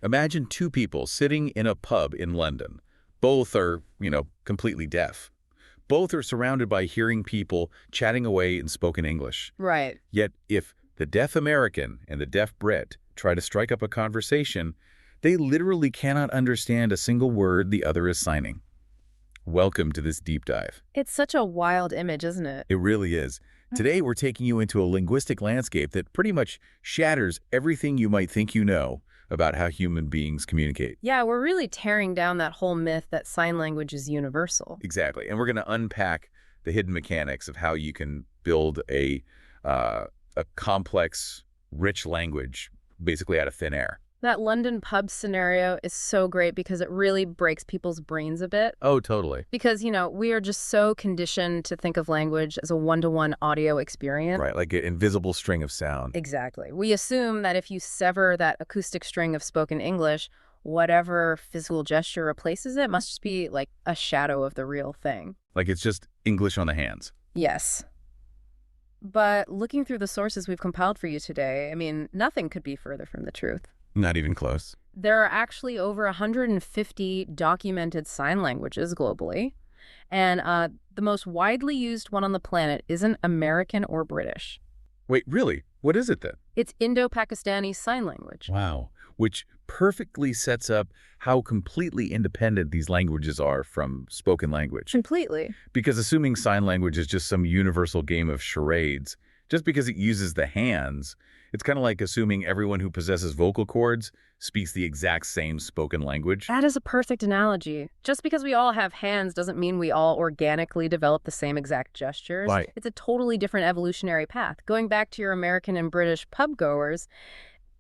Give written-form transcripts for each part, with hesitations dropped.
Imagine two people sitting in a pub in London. Both are, completely deaf. Both are surrounded by hearing people chatting away in spoken English. Right. Yet, if the deaf American and the deaf Brit try to strike up a conversation, they literally cannot understand a single word the other is signing. Welcome to this deep dive. It's such a wild image, isn't it? It really is. Today, we're taking you into a linguistic landscape that pretty much shatters everything you might think you know about how human beings communicate. Yeah, we're really tearing down that whole myth that sign language is universal. Exactly. And we're going to unpack the hidden mechanics of how you can build a complex, rich language basically out of thin air. That London pub scenario is so great because it really breaks people's brains a bit. Oh, totally. Because, we are just so conditioned to think of language as a one-to-one audio experience. Right, like an invisible string of sound. Exactly. We assume that if you sever that acoustic string of spoken English, whatever physical gesture replaces it must just be like a shadow of the real thing. Like it's just English on the hands. Yes. But looking through the sources we've compiled for you today, nothing could be further from the truth. Not even close. There are actually over 150 documented sign languages globally, and the most widely used one on the planet isn't American or British. Wait, really? What is it then? It's Indo-Pakistani Sign Language. Wow. Which perfectly sets up how completely independent these languages are from spoken language. Completely. Because assuming sign language is just some universal game of charades, just because it uses the hands, it's kind of like assuming everyone who possesses vocal cords speaks the exact same spoken language. That is a perfect analogy. Just because we all have hands doesn't mean we all organically develop the same exact gestures. Right. It's a totally different evolutionary path. Going back to your American and British pub goers,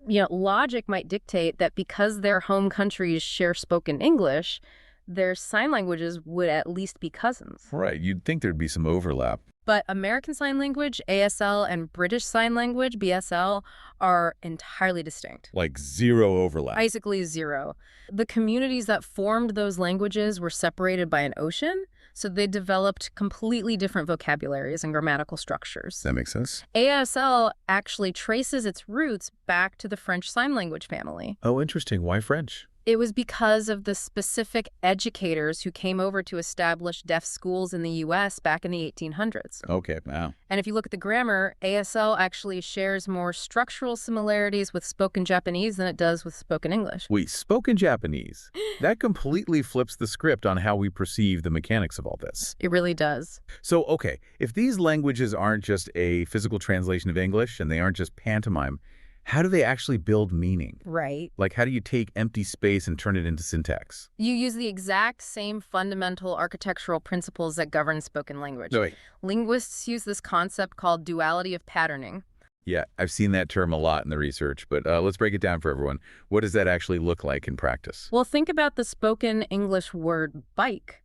logic might dictate that because their home countries share spoken English, their sign languages would at least be cousins. Right. You'd think there'd be some overlap. But American Sign Language, ASL, and British Sign Language, BSL, are entirely distinct. Like zero overlap. Basically zero. The communities that formed those languages were separated by an ocean, so they developed completely different vocabularies and grammatical structures. That makes sense. ASL actually traces its roots back to the French Sign Language family. Oh, interesting. Why French? It was because of the specific educators who came over to establish deaf schools in the U.S. back in the 1800s. Okay, wow. And if you look at the grammar, ASL actually shares more structural similarities with spoken Japanese than it does with spoken English. Wait, spoken Japanese? That completely flips the script on how we perceive the mechanics of all this. It really does. So, okay, if these languages aren't just a physical translation of English and they aren't just pantomime, how do they actually build meaning? Right. Like, how do you take empty space and turn it into syntax? You use the exact same fundamental architectural principles that govern spoken language. No, wait. Linguists use this concept called duality of patterning. Yeah, I've seen that term a lot in the research, but let's break it down for everyone. What does that actually look like in practice? Well, think about the spoken English word bike.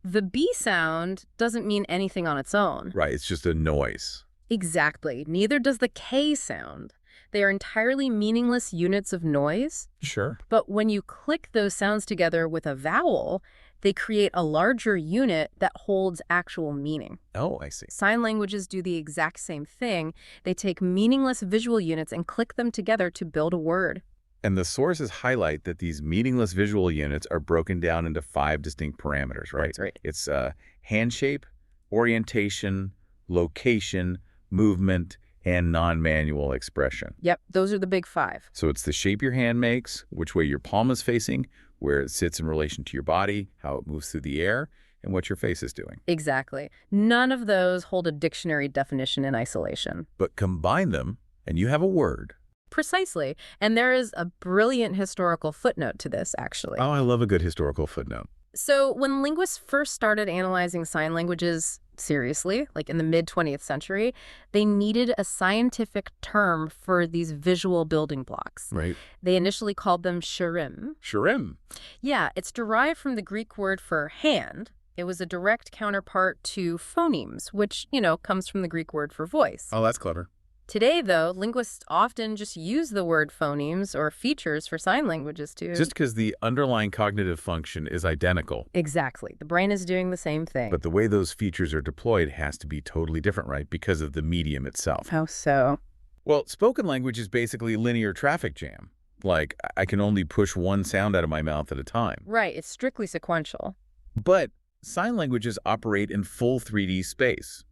The B sound doesn't mean anything on its own. Right, it's just a noise. Exactly. Neither does the K sound. They are entirely meaningless units of noise. Sure. But when you click those sounds together with a vowel, they create a larger unit that holds actual meaning. Oh, I see. Sign languages do the exact same thing. They take meaningless visual units and click them together to build a word. And the sources highlight that these meaningless visual units are broken down into 5 distinct parameters, right? That's right. It's hand shape, orientation, location, movement, and non-manual expression. Yep, those are the big 5. So it's the shape your hand makes, which way your palm is facing, where it sits in relation to your body, how it moves through the air, and what your face is doing. Exactly. None of those hold a dictionary definition in isolation. But combine them, and you have a word. Precisely. And there is a brilliant historical footnote to this, actually. Oh, I love a good historical footnote. So when linguists first started analyzing sign languages seriously, like in the mid-20th century, they needed a scientific term for these visual building blocks. Right. They initially called them shirim. Shirim. Yeah, it's derived from the Greek word for hand. It was a direct counterpart to phonemes, which, comes from the Greek word for voice. Oh, that's clever. Today, though, linguists often just use the word phonemes or features for sign languages, too. Just because the underlying cognitive function is identical. Exactly. The brain is doing the same thing. But the way those features are deployed has to be totally different, right? Because of the medium itself. How so? Well, spoken language is basically linear traffic jam. Like, I can only push one sound out of my mouth at a time. Right, it's strictly sequential. But sign languages operate in full 3D space.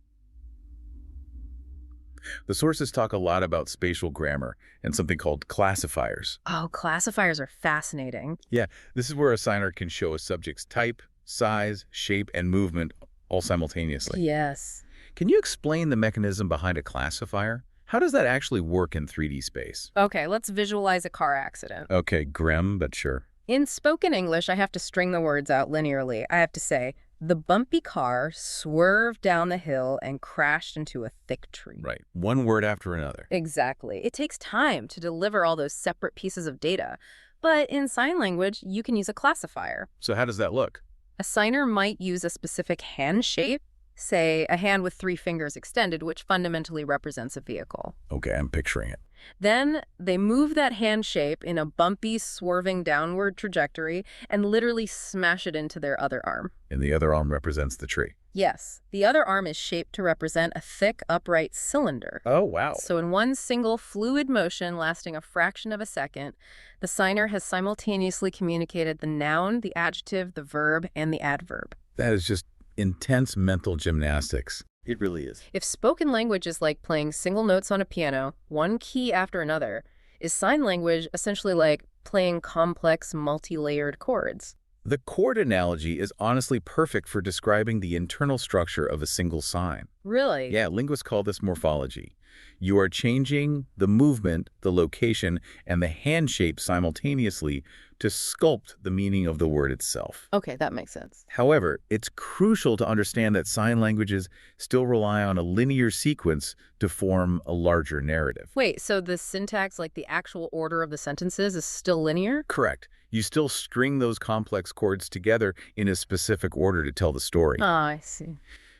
The sources talk a lot about spatial grammar and something called classifiers. Oh, classifiers are fascinating. Yeah, this is where a signer can show a subject's type, size, shape, and movement all simultaneously. Yes. Can you explain the mechanism behind a classifier? How does that actually work in 3D space? Okay, let's visualize a car accident. Okay, grim, but sure. In spoken English, I have to string the words out linearly. I have to say, the bumpy car swerved down the hill and crashed into a thick tree. Right, one word after another. Exactly. It takes time to deliver all those separate pieces of data. But in sign language, you can use a classifier. So how does that look? A signer might use a specific hand shape, say a hand with 3 fingers extended, which fundamentally represents a vehicle. Okay, I'm picturing it. Then they move that hand shape in a bumpy, swerving downward trajectory and literally smash it into their other arm. And the other arm represents the tree. Yes, the other arm is shaped to represent a thick, upright cylinder. Oh, wow. So in one single fluid motion lasting a fraction of a second, the signer has simultaneously communicated the noun, the adjective, the verb, and the adverb. That is just intense mental gymnastics. It really is. If spoken language is like playing single notes on a piano, one key after another, is sign language essentially like playing complex, multi-layered chords? The chord analogy is honestly perfect for describing the internal structure of a single sign. Really? Yeah, linguists call this morphology. You are changing the movement, the location, and the hand shape simultaneously to sculpt the meaning of the word itself. Okay, that makes sense. However, it's crucial to understand that sign languages still rely on a linear sequence to form a larger narrative. Wait, so the syntax, like the actual order of the sentences, is still linear? Correct. You still string those complex chords together in a specific order to tell the story. Ah, I see.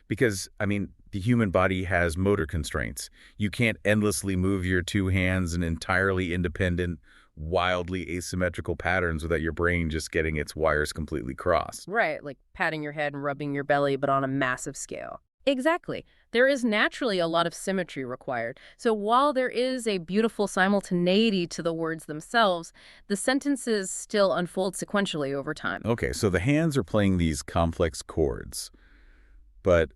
Because, I mean, the human body has motor constraints. You can't endlessly move your 2 hands in entirely independent, wildly asymmetrical patterns without your brain just getting its wires completely crossed. Right, like patting your head and rubbing your belly, but on a massive scale. Exactly. There is naturally a lot of symmetry required. So while there is a beautiful simultaneity to the words themselves, the sentences still unfold sequentially over time. Okay, so the hands are playing these complex chords. But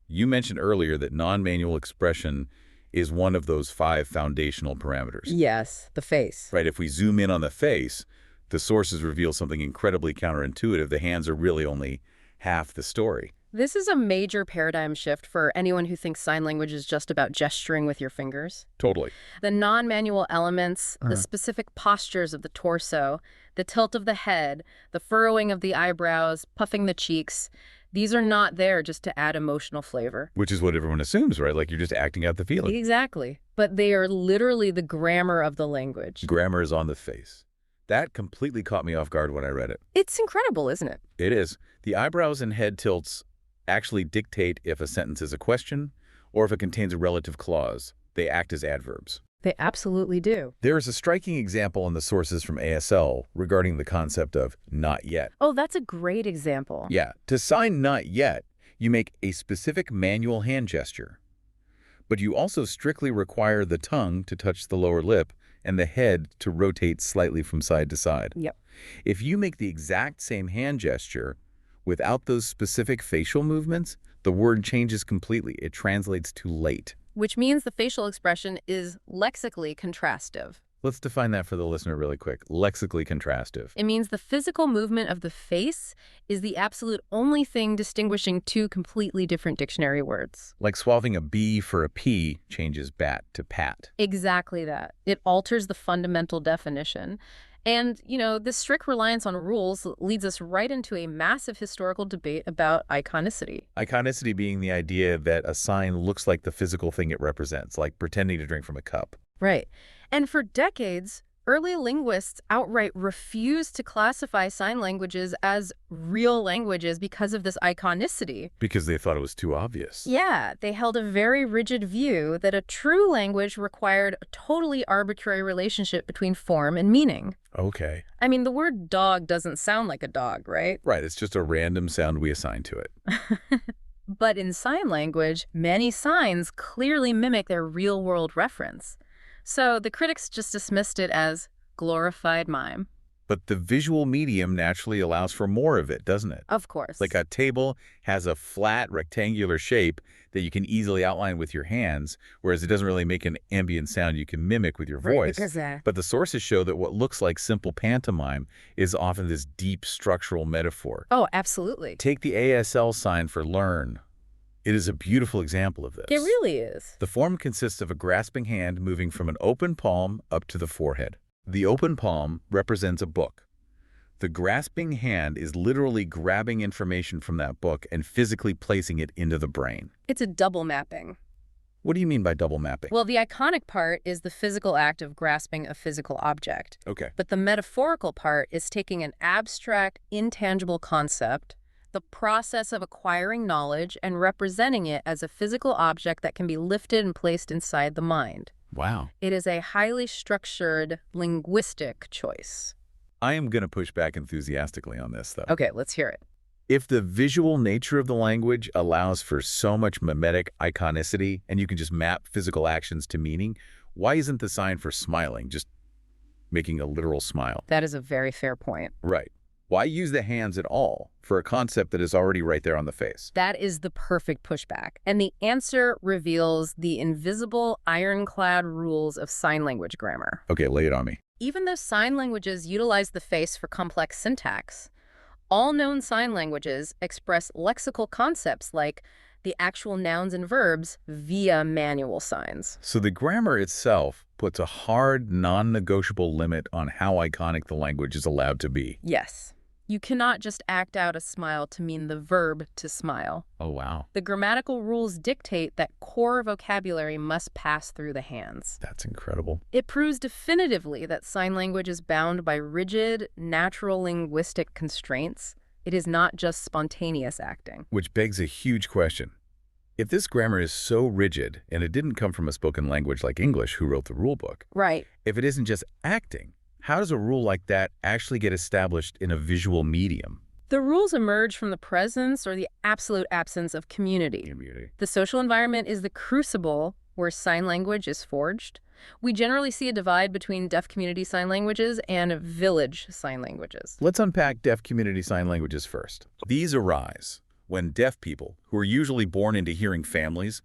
you mentioned earlier that non-manual expression is one of those 5 foundational parameters. Yes, the face. Right, if we zoom in on the face, the sources reveal something incredibly counterintuitive. The hands are really only half the story. This is a major paradigm shift for anyone who thinks sign language is just about gesturing with your fingers. Totally. The non-manual elements, the specific postures of the torso, the tilt of the head, the furrowing of the eyebrows, puffing the cheeks, these are not there just to add emotional flavor. Which is what everyone assumes, right? Like you're just acting out the feeling. Exactly. But they are literally the grammar of the language. Grammar is on the face. That completely caught me off guard when I read it. It's incredible, isn't it? It is. The eyebrows and head tilts actually dictate if a sentence is a question or if it contains a relative clause. They act as adverbs. They absolutely do. There is a striking example in the sources from ASL regarding the concept of not yet. Oh, that's a great example. Yeah, to sign not yet, you make a specific manual hand gesture. But you also strictly require the tongue to touch the lower lip and the head to rotate slightly from side to side. Yep. If you make the exact same hand gesture without those specific facial movements, the word changes completely. It translates to late. Which means the facial expression is lexically contrastive. Let's define that for the listener really quick. Lexically contrastive. It means the physical movement of the face is the absolute only thing distinguishing 2 completely different dictionary words. Like swapping a B for a P changes bat to pat. Exactly that. It alters the fundamental definition. And, this strict reliance on rules leads us right into a massive historical debate about iconicity. Iconicity being the idea that a sign looks like the physical thing it represents, like pretending to drink from a cup. Right. And for decades, early linguists outright refused to classify sign languages as real languages because of this iconicity. Because they thought it was too obvious. Yeah, they held a very rigid view that a true language required a totally arbitrary relationship between form and meaning. Okay. I mean, the word dog doesn't sound like a dog, right? Right, it's just a random sound we assign to it. But in sign language, many signs clearly mimic their real-world reference. So the critics just dismissed it as Glorified mime. But the visual medium naturally allows for more of it, doesn't it? Of course. Like a table has a flat rectangular shape that you can easily outline with your hands, whereas it doesn't really make an ambient sound you can mimic with your voice. Right. But the sources show that what looks like simple pantomime is often this deep structural metaphor. Oh, absolutely. Take the ASL sign for learn. It is a beautiful example of this. It really is. The form consists of a grasping hand moving from an open palm up to the forehead. The open palm represents a book. The grasping hand is literally grabbing information from that book and physically placing it into the brain. It's a double mapping. What do you mean by double mapping? Well, the iconic part is the physical act of grasping a physical object. Okay. But the metaphorical part is taking an abstract, intangible concept, the process of acquiring knowledge, and representing it as a physical object that can be lifted and placed inside the mind. Wow. It is a highly structured linguistic choice. I am going to push back enthusiastically on this, though. Okay, let's hear it. If the visual nature of the language allows for so much mimetic iconicity and you can just map physical actions to meaning, why isn't the sign for smiling just making a literal smile? That is a very fair point. Right. Why use the hands at all for a concept that is already right there on the face? That is the perfect pushback. And the answer reveals the invisible, ironclad rules of sign language grammar. Okay, lay it on me. Even though sign languages utilize the face for complex syntax, all known sign languages express lexical concepts like the actual nouns and verbs via manual signs. So the grammar itself puts a hard, non-negotiable limit on how iconic the language is allowed to be. Yes. You cannot just act out a smile to mean the verb to smile. Oh, wow. The grammatical rules dictate that core vocabulary must pass through the hands. That's incredible. It proves definitively that sign language is bound by rigid, natural linguistic constraints. It is not just spontaneous acting. Which begs a huge question. If this grammar is so rigid, and it didn't come from a spoken language like English who wrote the rule book, Right. if it isn't just acting, how does a rule like that actually get established in a visual medium? The rules emerge from the presence or the absolute absence of community. The social environment is the crucible where sign language is forged. We generally see a divide between deaf community sign languages and village sign languages. Let's unpack deaf community sign languages first. These arise when deaf people, who are usually born into hearing families,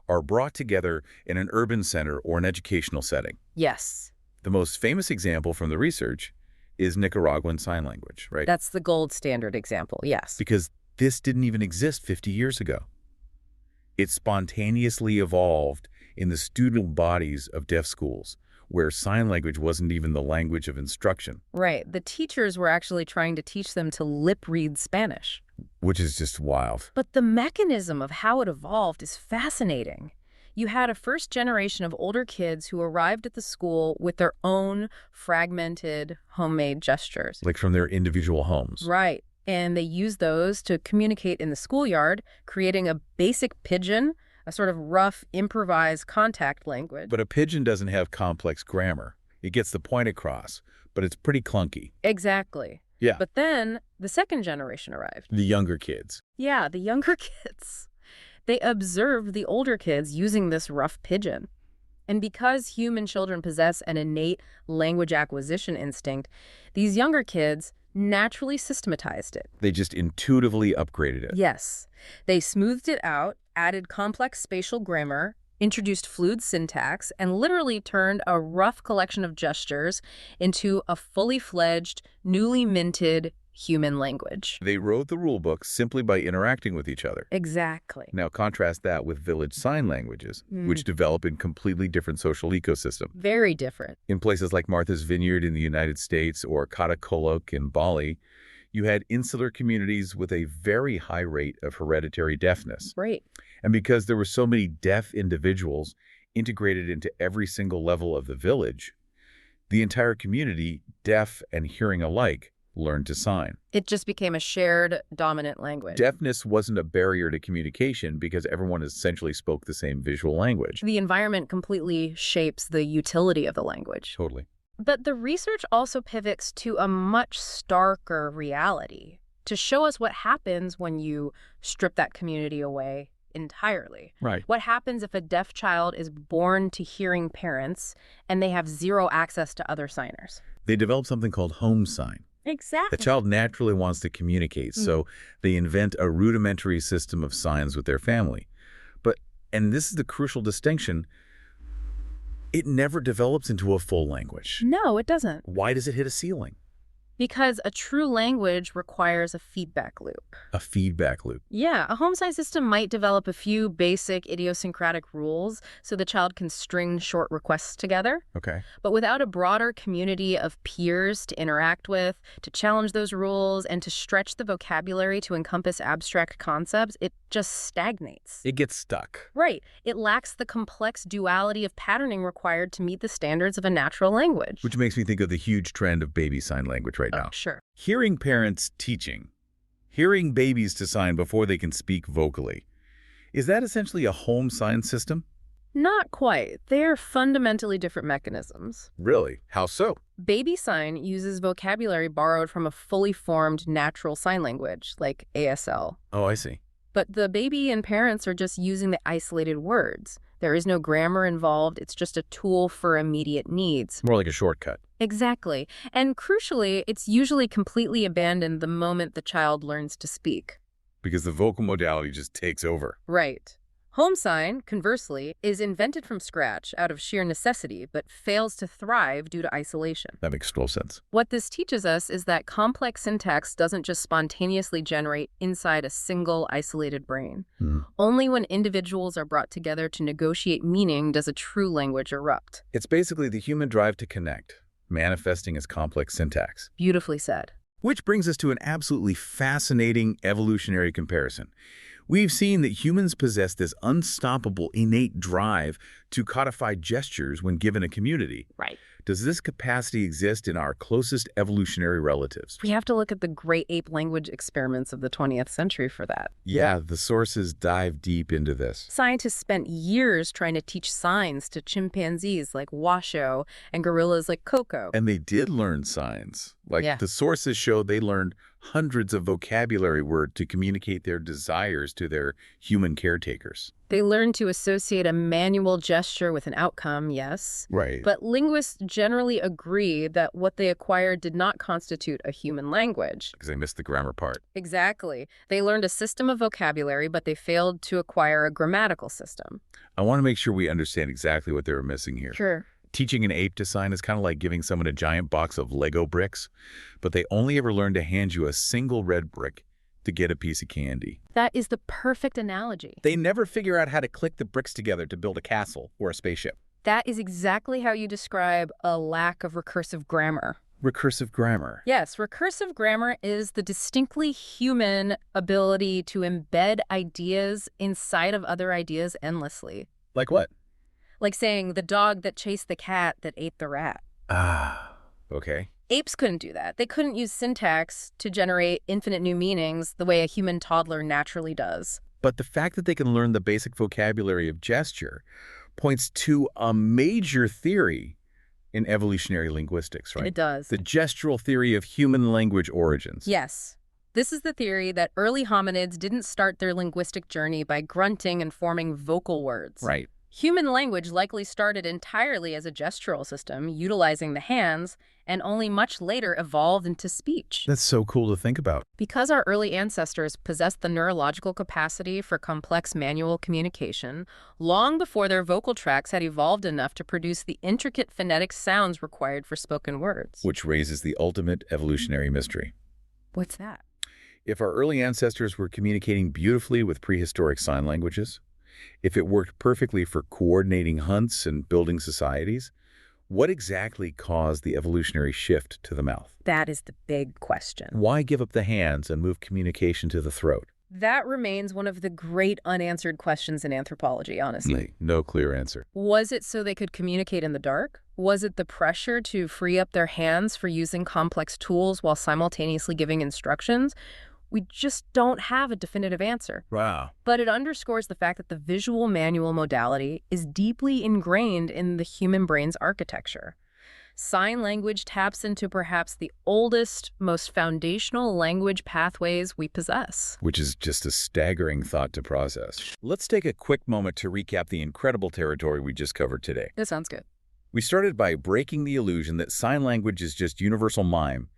are brought together in an urban center or an educational setting. Yes. The most famous example from the research is Nicaraguan Sign Language, right? That's the gold standard example, yes. Because this didn't even exist 50 years ago. It spontaneously evolved in the student bodies of deaf schools, where sign language wasn't even the language of instruction. Right. The teachers were actually trying to teach them to lip-read Spanish. Which is just wild. But the mechanism of how it evolved is fascinating. You had a first generation of older kids who arrived at the school with their own fragmented homemade gestures. Like from their individual homes. Right. And they used those to communicate in the schoolyard, creating a basic pidgin, a sort of rough, improvised contact language. But a pidgin doesn't have complex grammar. It gets the point across, but it's pretty clunky. Exactly. Yeah. But then the second generation arrived. The younger kids. Yeah, the younger kids. They observed the older kids using this rough pidgin. And because human children possess an innate language acquisition instinct, these younger kids naturally systematized it. They just intuitively upgraded it. Yes. They smoothed it out, added complex spatial grammar, introduced fluid syntax, and literally turned a rough collection of gestures into a fully fledged, newly minted human language. They wrote the rule book simply by interacting with each other. Exactly. Now contrast that with village sign languages, which develop in completely different social ecosystems. Very different. In places like Martha's Vineyard in the United States or Katakolok in Bali, you had insular communities with a very high rate of hereditary deafness. Right. And because there were so many deaf individuals integrated into every single level of the village, the entire community, deaf and hearing alike, learned to sign. It just became a shared dominant language. Deafness wasn't a barrier to communication because everyone essentially spoke the same visual language. The environment completely shapes the utility of the language. Totally. But the research also pivots to a much starker reality to show us what happens when you strip that community away entirely. Right. What happens if a deaf child is born to hearing parents and they have zero access to other signers? They develop something called home sign. The Exactly. child naturally wants to communicate, so they invent a rudimentary system of signs with their family. But, and this is the crucial distinction, it never develops into a full language. No, it doesn't. Why does it hit a ceiling? Because a true language requires a feedback loop. A feedback loop. Yeah, a home sign system might develop a few basic idiosyncratic rules so the child can string short requests together. Okay. But without a broader community of peers to interact with, to challenge those rules, and to stretch the vocabulary to encompass abstract concepts, it just stagnates. It gets stuck. Right. It lacks the complex duality of patterning required to meet the standards of a natural language. Which makes me think of the huge trend of baby sign language right now. Sure. Hearing parents teaching. Hearing babies to sign before they can speak vocally. Is that essentially a home sign system? Not quite. They're fundamentally different mechanisms. Really? How so? Baby sign uses vocabulary borrowed from a fully formed natural sign language, like ASL. Oh, I see. But the baby and parents are just using the isolated words. There is no grammar involved. It's just a tool for immediate needs. More like a shortcut. Exactly. And crucially, it's usually completely abandoned the moment the child learns to speak. Because the vocal modality just takes over. Right. Home sign, conversely, is invented from scratch out of sheer necessity, but fails to thrive due to isolation. That makes total sense. What this teaches us is that complex syntax doesn't just spontaneously generate inside a single isolated brain. Only when individuals are brought together to negotiate meaning does a true language erupt. It's basically the human drive to connect, manifesting as complex syntax. Beautifully said. Which brings us to an absolutely fascinating evolutionary comparison. We've seen that humans possess this unstoppable innate drive to codify gestures when given a community. Right. Does this capacity exist in our closest evolutionary relatives? We have to look at the great ape language experiments of the 20th century for that. Yeah, the sources dive deep into this. Scientists spent years trying to teach signs to chimpanzees like Washoe and gorillas like Koko. And they did learn signs. Yeah. The sources show they learned hundreds of vocabulary words to communicate their desires to their human caretakers. They learned to associate a manual gesture with an outcome, yes. Right. But linguists generally agree that what they acquired did not constitute a human language. Because they missed the grammar part. Exactly. They learned a system of vocabulary, but they failed to acquire a grammatical system. I want to make sure we understand exactly what they were missing here. Sure. Teaching an ape to sign is kind of like giving someone a giant box of Lego bricks, but they only ever learn to hand you a single red brick to get a piece of candy. That is the perfect analogy. They never figure out how to click the bricks together to build a castle or a spaceship. That is exactly how you describe a lack of recursive grammar. Recursive grammar. Yes, recursive grammar is the distinctly human ability to embed ideas inside of other ideas endlessly. Like what? Like saying the dog that chased the cat that ate the rat. Ah, okay. Apes couldn't do that. They couldn't use syntax to generate infinite new meanings the way a human toddler naturally does. But the fact that they can learn the basic vocabulary of gesture points to a major theory in evolutionary linguistics, right? It does. The gestural theory of human language origins. Yes. This is the theory that early hominids didn't start their linguistic journey by grunting and forming vocal words. Right. Human language likely started entirely as a gestural system, utilizing the hands, and only much later evolved into speech. That's so cool to think about. Because our early ancestors possessed the neurological capacity for complex manual communication, long before their vocal tracts had evolved enough to produce the intricate phonetic sounds required for spoken words. Which raises the ultimate evolutionary mystery. What's that? If our early ancestors were communicating beautifully with prehistoric sign languages, if it worked perfectly for coordinating hunts and building societies, what exactly caused the evolutionary shift to the mouth? That is the big question. Why give up the hands and move communication to the throat? That remains one of the great unanswered questions in anthropology, honestly. No clear answer. Was it so they could communicate in the dark? Was it the pressure to free up their hands for using complex tools while simultaneously giving instructions? We just don't have a definitive answer. Wow. But it underscores the fact that the visual manual modality is deeply ingrained in the human brain's architecture. Sign language taps into perhaps the oldest, most foundational language pathways we possess. Which is just a staggering thought to process. Let's take a quick moment to recap the incredible territory we just covered today. That sounds good. We started by breaking the illusion that sign language is just universal mime,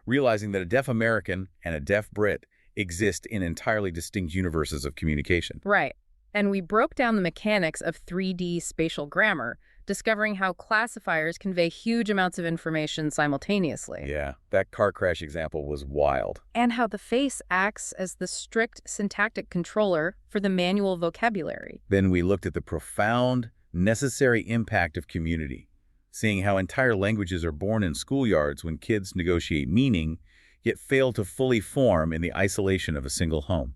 realizing that a deaf American and a deaf Brit exist in entirely distinct universes of communication. Right. And we broke down the mechanics of 3D spatial grammar, discovering how classifiers convey huge amounts of information simultaneously. Yeah, that car crash example was wild. And how the face acts as the strict syntactic controller for the manual vocabulary. Then we looked at the profound, necessary impact of community, seeing how entire languages are born in schoolyards when kids negotiate meaning, yet fail to fully form in the isolation of a single home.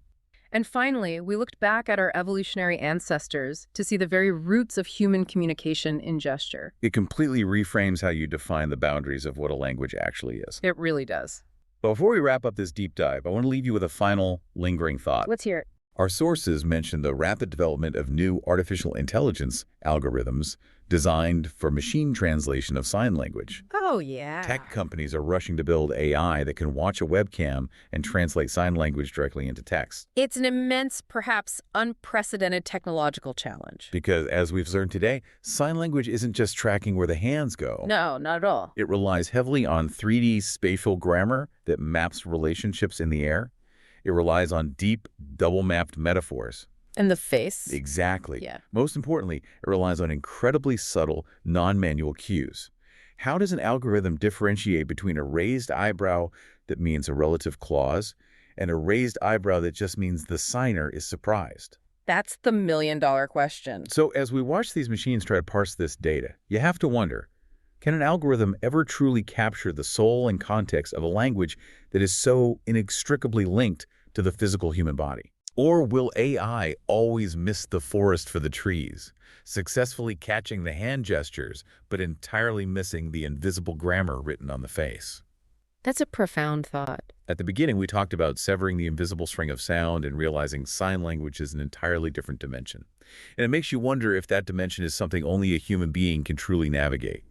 And finally, we looked back at our evolutionary ancestors to see the very roots of human communication in gesture. It completely reframes how you define the boundaries of what a language actually is. It really does. But before we wrap up this deep dive, I want to leave you with a final lingering thought. Let's hear it. Our sources mention the rapid development of new artificial intelligence algorithms designed for machine translation of sign language. Oh, yeah. Tech companies are rushing to build AI that can watch a webcam and translate sign language directly into text. It's an immense, perhaps unprecedented technological challenge. Because, as we've learned today, sign language isn't just tracking where the hands go. No, not at all. It relies heavily on 3D spatial grammar that maps relationships in the air. It relies on deep, double-mapped metaphors. And the face. Exactly. Yeah. Most importantly, it relies on incredibly subtle, non-manual cues. How does an algorithm differentiate between a raised eyebrow that means a relative clause and a raised eyebrow that just means the signer is surprised? That's the million-dollar question. So as we watch these machines try to parse this data, you have to wonder, can an algorithm ever truly capture the soul and context of a language that is so inextricably linked to the physical human body? Or will AI always miss the forest for the trees, successfully catching the hand gestures, but entirely missing the invisible grammar written on the face? That's a profound thought. At the beginning, we talked about severing the invisible string of sound and realizing sign language is an entirely different dimension. And it makes you wonder if that dimension is something only a human being can truly navigate.